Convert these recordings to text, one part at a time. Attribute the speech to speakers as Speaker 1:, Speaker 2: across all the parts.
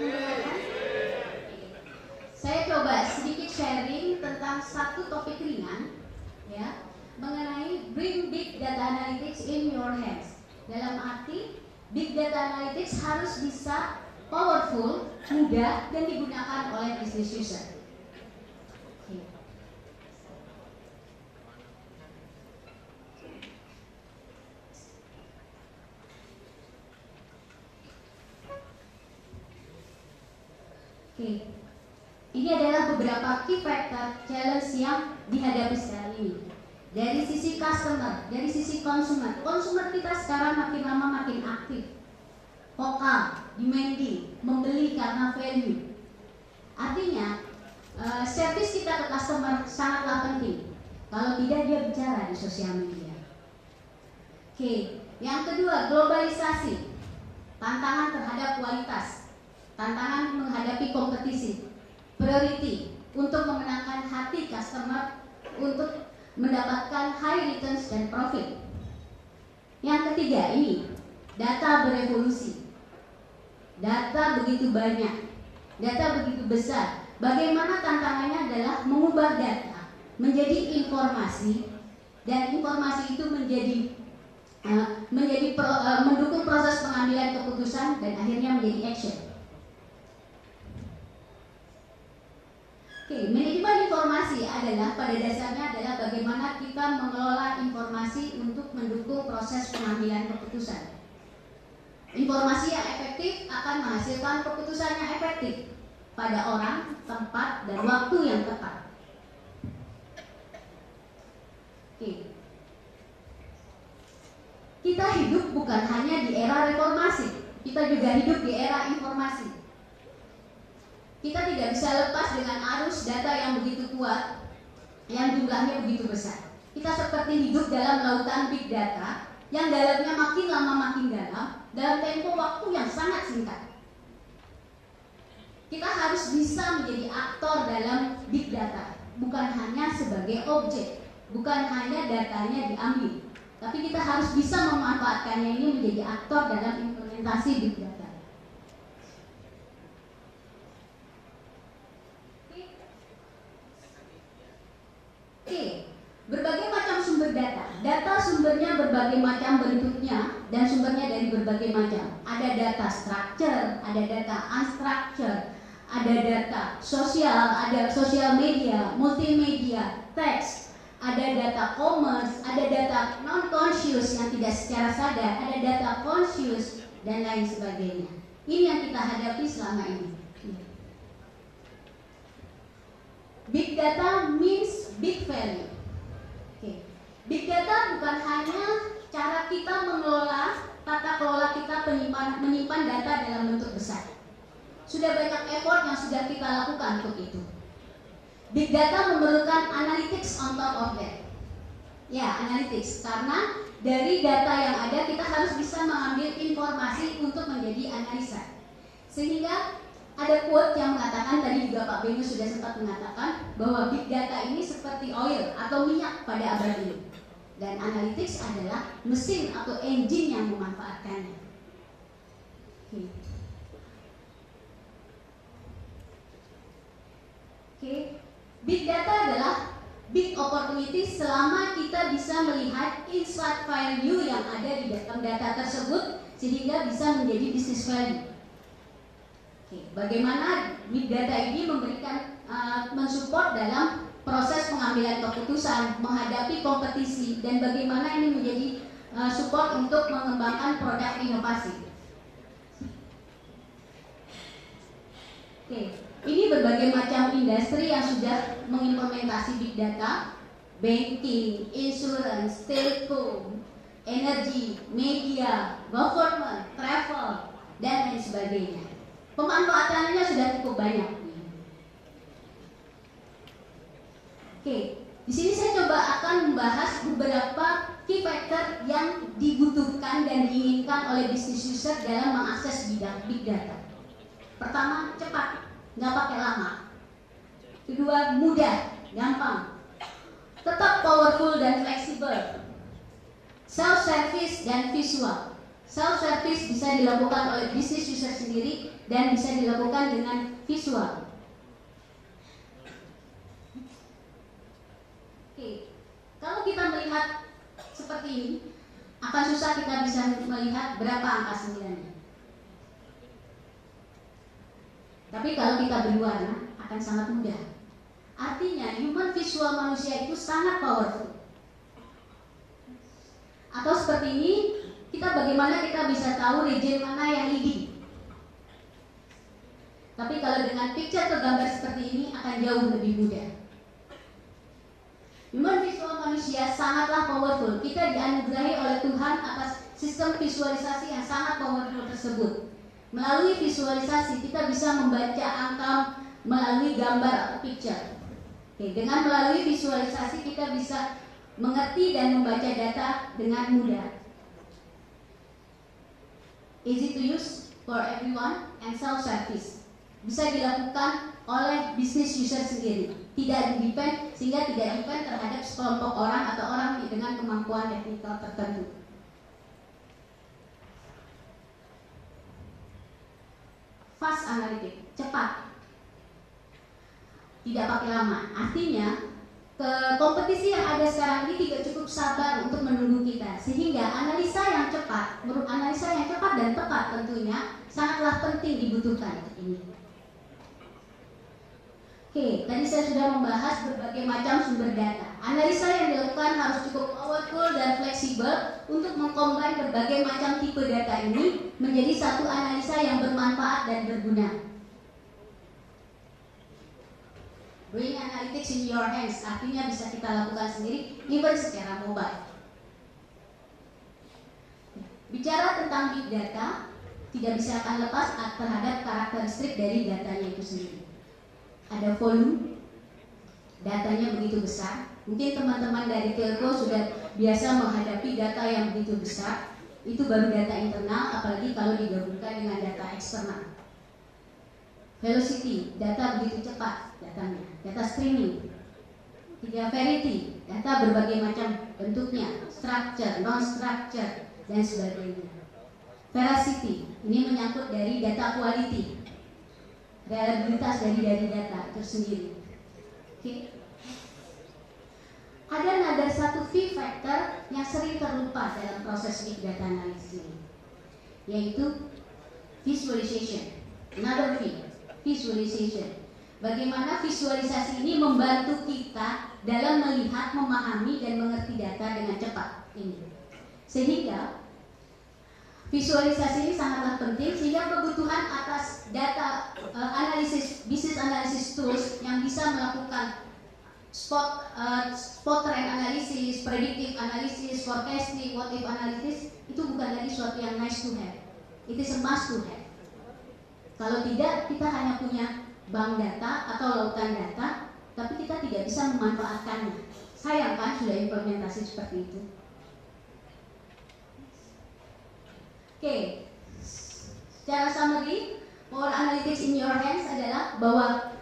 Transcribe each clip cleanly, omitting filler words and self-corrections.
Speaker 1: mendengarkan? Saya coba sedikit sharing tentang satu topik ringan, ya, mengenai bring big data analytics in your hands. Dalam arti big data analytics harus bisa powerful, mudah, dan digunakan oleh business user. Ini adalah beberapa key factor challenge yang dihadapi sekarang ini. Dari sisi customer, dari sisi konsumer kita sekarang makin lama makin aktif, vokal, demanding, membeli karena value. Artinya, service kita ke customer sangatlah penting. Kalau tidak, dia bicara di sosial media. Yang kedua, globalisasi, tantangan terhadap kualitas, tantangan menghadapi kompetisi, priority untuk memenangkan hati customer untuk mendapatkan high returns dan profit. Yang ketiga ini, data berevolusi. Data begitu banyak, data begitu besar. Bagaimana tantangannya adalah mengubah data menjadi informasi, dan informasi itu mendukung proses pengambilan keputusan dan akhirnya menjadi action. Manajemen informasi adalah pada dasarnya adalah bagaimana kita mengelola informasi untuk mendukung proses pengambilan keputusan. Informasi yang efektif akan menghasilkan keputusan yang efektif pada orang, tempat, dan waktu yang tepat. Kita hidup bukan hanya di era reformasi, kita juga hidup di era informasi. Kita tidak bisa lepas dengan arus data yang begitu kuat, yang jumlahnya begitu besar. Kita seperti hidup dalam lautan big data yang dalamnya makin lama makin dalam tempo waktu yang sangat singkat. Kita harus bisa menjadi aktor dalam big data, bukan hanya sebagai objek, bukan hanya datanya diambil, tapi kita harus bisa memanfaatkannya ini menjadi aktor dalam implementasi big data. Berbagai macam sumber data. Data sumbernya berbagai macam bentuknya dan sumbernya dari berbagai macam. Ada data structure, ada data unstructured, ada data sosial, ada sosial media, multimedia, teks, ada data commerce, ada data non-conscious yang tidak secara sadar, ada data conscious, dan lain sebagainya. Ini yang kita hadapi selama ini. Big data means big value. Big data bukan hanya cara kita mengelola, tata kelola kita menyimpan data dalam bentuk besar. Sudah banyak effort yang sudah kita lakukan untuk itu. Big data memerlukan analytics on top of that. Ya, analytics, karena dari data yang ada kita harus bisa mengambil informasi untuk menjadi analisa. Sehingga ada quote yang mengatakan, tadi juga Pak Beno sudah sempat mengatakan, bahwa big data ini seperti oil atau minyak pada abad ini. Dan analytics adalah mesin atau engine yang memanfaatkannya. Big data adalah big opportunity selama kita bisa melihat insight value yang ada di dalam data tersebut sehingga bisa menjadi business value. Bagaimana big data ini memberikan mensupport dalam proses pengambilan keputusan, menghadapi kompetisi, dan bagaimana ini menjadi support untuk mengembangkan produk inovasi. Ini berbagai macam industri yang sudah mengimplementasi big data: banking, insurance, telco, energi, media, government, travel, dan lain sebagainya. Pemanfaatannya sudah cukup banyak. Di sini saya coba akan membahas beberapa key factor yang dibutuhkan dan diinginkan oleh business user dalam mengakses big data. Pertama, cepat, nggak pakai lama. Kedua, mudah, gampang. Tetap powerful dan fleksibel. Self-service dan visual. Self-service bisa dilakukan oleh business user sendiri dan bisa dilakukan dengan visual. Oke, kalau kita melihat seperti ini, akan susah kita bisa melihat berapa angka 9-nya. Tapi kalau kita berwarna, akan sangat mudah. Artinya, human visual manusia itu sangat powerful. Atau seperti ini, bagaimana kita bisa tahu region mana yang leading. Tapi kalau dengan picture atau gambar seperti ini akan jauh lebih mudah. Human visual manusia sangatlah powerful. Kita dianugerahi oleh Tuhan atas sistem visualisasi yang sangat powerful tersebut. Melalui visualisasi kita bisa membaca angka melalui gambar atau picture. Oke, dengan melalui visualisasi kita bisa mengerti dan membaca data dengan mudah. Easy to use for everyone and self-service. Bisa dilakukan oleh business user sendiri. Tidak depend, sehingga tidak depend terhadap sekelompok orang atau orang dengan kemampuan teknikal tertentu. Fast analytic, cepat, tidak pakai lama. Artinya kompetisi yang ada sekarang ini tidak cukup sabar untuk menunggu kita, sehingga analisa yang cepat, menurut analisa yang cepat dan tepat tentunya sangatlah penting dibutuhkan ini. Oke, tadi saya sudah membahas berbagai macam sumber data. Analisa yang dilakukan harus cukup powerful dan fleksibel untuk mengcombine berbagai macam tipe data ini menjadi satu analisa yang bermanfaat dan berguna. Bring analytics in your hands, artinya bisa kita lakukan sendiri, even secara mobile. Bicara tentang big data, tidak bisa akan lepas terhadap karakteristik dari datanya itu sendiri. Ada volume, datanya begitu besar. Mungkin teman-teman dari telco sudah biasa menghadapi data yang begitu besar. Itu baru data internal, apalagi kalau digabungkan dengan data eksternal. Velocity, data begitu cepat datanya. Data streaming. Tiga verity, data berbagai macam bentuknya, structure, non-structure, dan sebagainya. Veracity, ini menyangkut dari data quality, reliabilitas dari data itu sendiri. Okay. Ada another satu V factor yang sering terlupa dalam proses big data analysis ini, yaitu visualization. Another V, visualization. Bagaimana visualisasi ini membantu kita dalam melihat, memahami, dan mengerti data dengan cepat ini. Sehingga visualisasi ini sangatlah penting, sehingga kebutuhan atas data analisis, business analysis tools yang bisa melakukan spot trend analysis, predictive analysis, forecasting, what if analysis itu bukan lagi suatu yang nice to have. It is a must to have. Kalau tidak, kita hanya punya bank data atau lautan data, tapi kita tidak bisa memanfaatkannya. Sayang kan sudah implementasi seperti itu. Oke, secara summary, Power Analytics in your hands adalah bahwa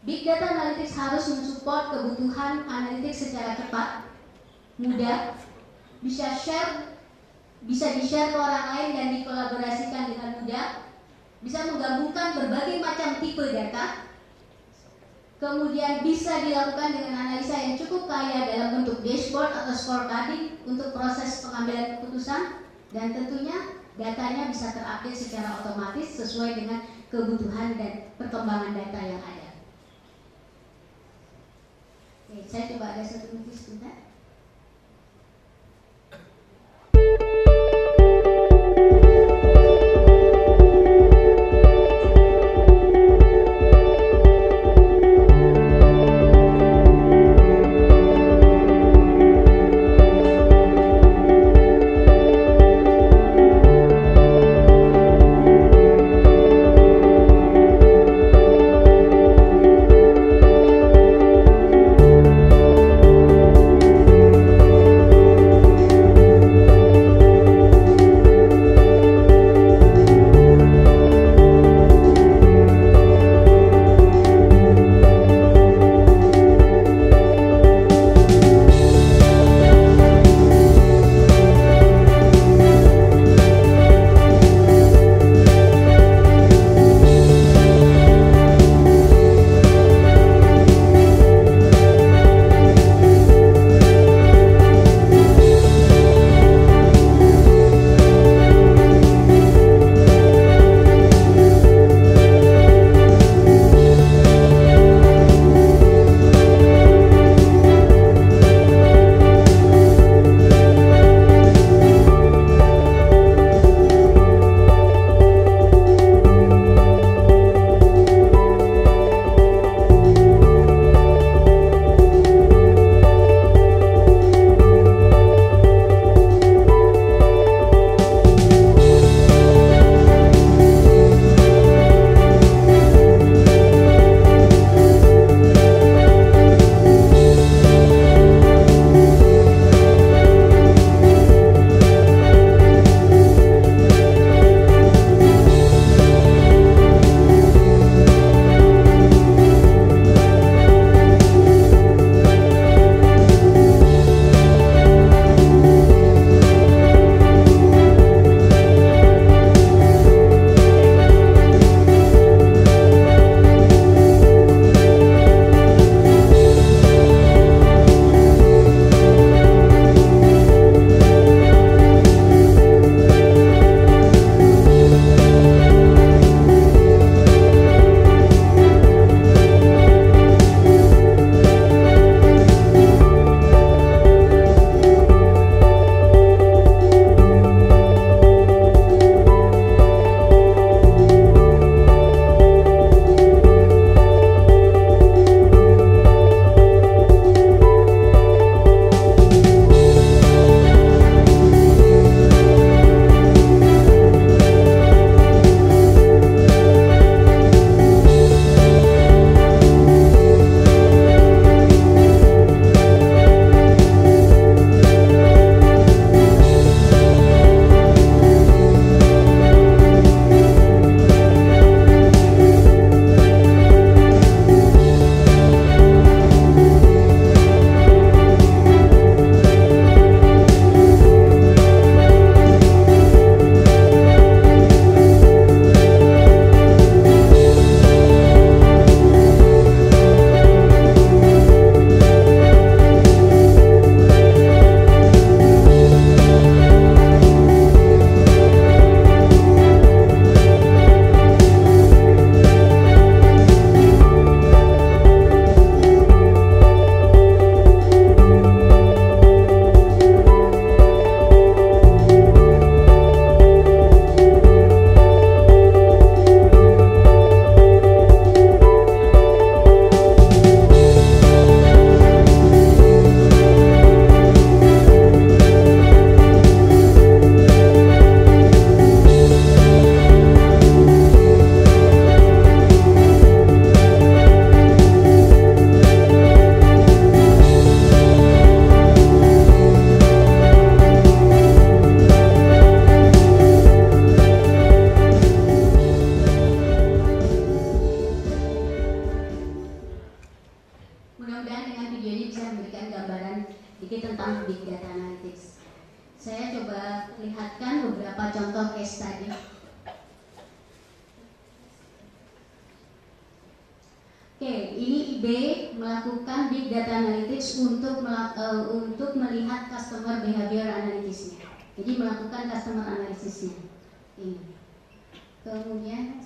Speaker 1: Big Data Analytics harus mensupport kebutuhan analytics secara cepat, mudah, bisa di-share ke orang lain dan dikolaborasikan dengan mudah, bisa menggabungkan berbagai macam tipe data, kemudian bisa dilakukan dengan analisa yang cukup kaya dalam bentuk dashboard atau scorecarding untuk proses pengambilan keputusan, dan tentunya datanya bisa terupdate secara otomatis sesuai dengan kebutuhan dan perkembangan data yang ada. Oke, saya coba ada satu movie sebentar. memberikan beberapa contoh case study. Oke, ini eBay melakukan big data analytics untuk melihat customer behavior analytics-nya. Jadi melakukan customer analysis-nya. Ini. Kemudian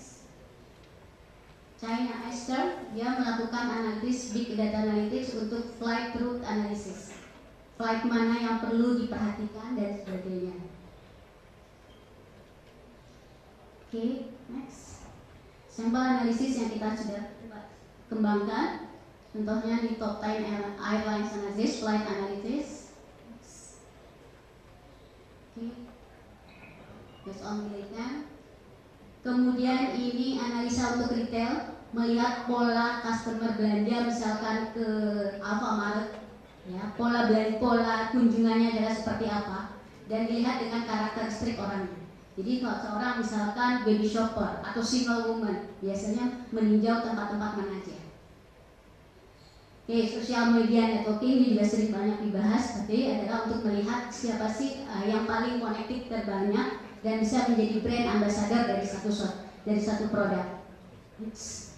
Speaker 1: China Eastern, dia melakukan analisis big data analytics untuk flight route analysis. Flight mana yang perlu diperhatikan dan sebagainya. Oke, next. Sampel analisis yang kita sudah kembangkan, contohnya di top 10 airlines analysis, flight analysis. Oke, based on militer. Kemudian ini analisa untuk retail, melihat pola customer belanja misalkan ke Alfamart, ya, pola kunjungannya adalah seperti apa, dan dilihat dengan karakteristik orangnya. Jadi kalau seorang misalkan baby shopper atau single woman, biasanya meninjau tempat-tempat mana aja. Oke, social media networking ini juga sering banyak dibahas, tapi adalah untuk melihat siapa sih yang paling connected terbanyak dan bisa menjadi brand ambassador dari satu produk. Next.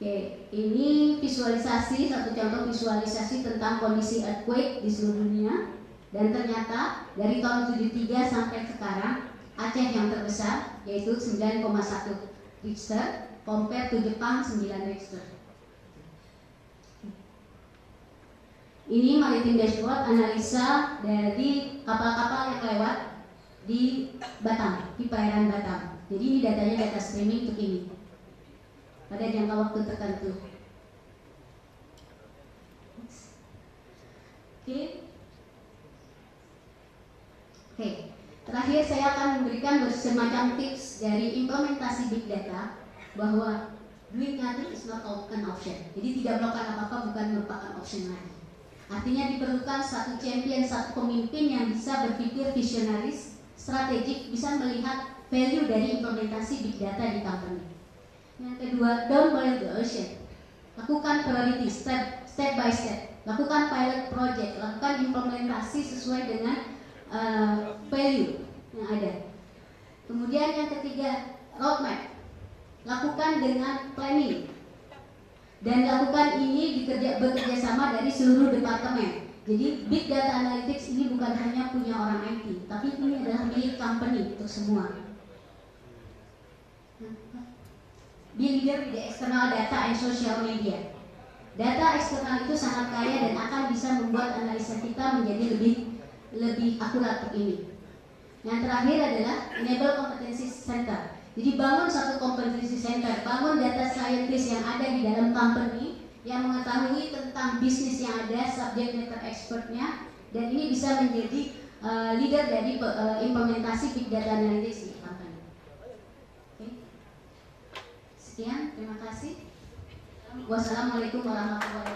Speaker 1: Oke, ini visualisasi, satu contoh visualisasi tentang kondisi earthquake di seluruh dunia. Dan ternyata dari tahun 73 sampai sekarang Aceh yang terbesar yaitu 9,1 Richter, compare to Jepang 9 Richter. Ini maritim dashboard analisa dari kapal-kapal yang lewat di Batam, di perairan Batam. Jadi ini datanya data streaming untuk ini pada jangka waktu tertentu. Oke, terakhir saya akan memberikan semacam tips dari implementasi big data bahwa doing nothing is not an option. Jadi tidak melakukan apa-apa bukan merupakan option lagi. Artinya diperlukan satu champion, satu pemimpin yang bisa berpikir visionaris, strategik, bisa melihat value dari implementasi big data di company. Yang kedua, don't boil the ocean. Lakukan priority step by step. Lakukan pilot project, lakukan implementasi sesuai dengan value yang ada. Kemudian yang ketiga, roadmap. Lakukan dengan planning. Dan lakukan ini bekerja sama dari seluruh departemen. Jadi big data analytics ini bukan hanya punya orang IT, tapi ini adalah milik company untuk semua. Be leader with the external data and social media. Data eksternal itu sangat kaya dan akan bisa membuat analisa kita menjadi lebih akurat untuk ini. Yang terakhir adalah enable competency center. Jadi bangun satu competency center, bangun data scientist yang ada di dalam company yang mengetahui tentang bisnis yang ada, subject matter expertnya, dan ini bisa menjadi leader dari implementasi big data analytics di company. Oke. Sekian, terima kasih. Wassalamualaikum warahmatullahi wabarakatuh.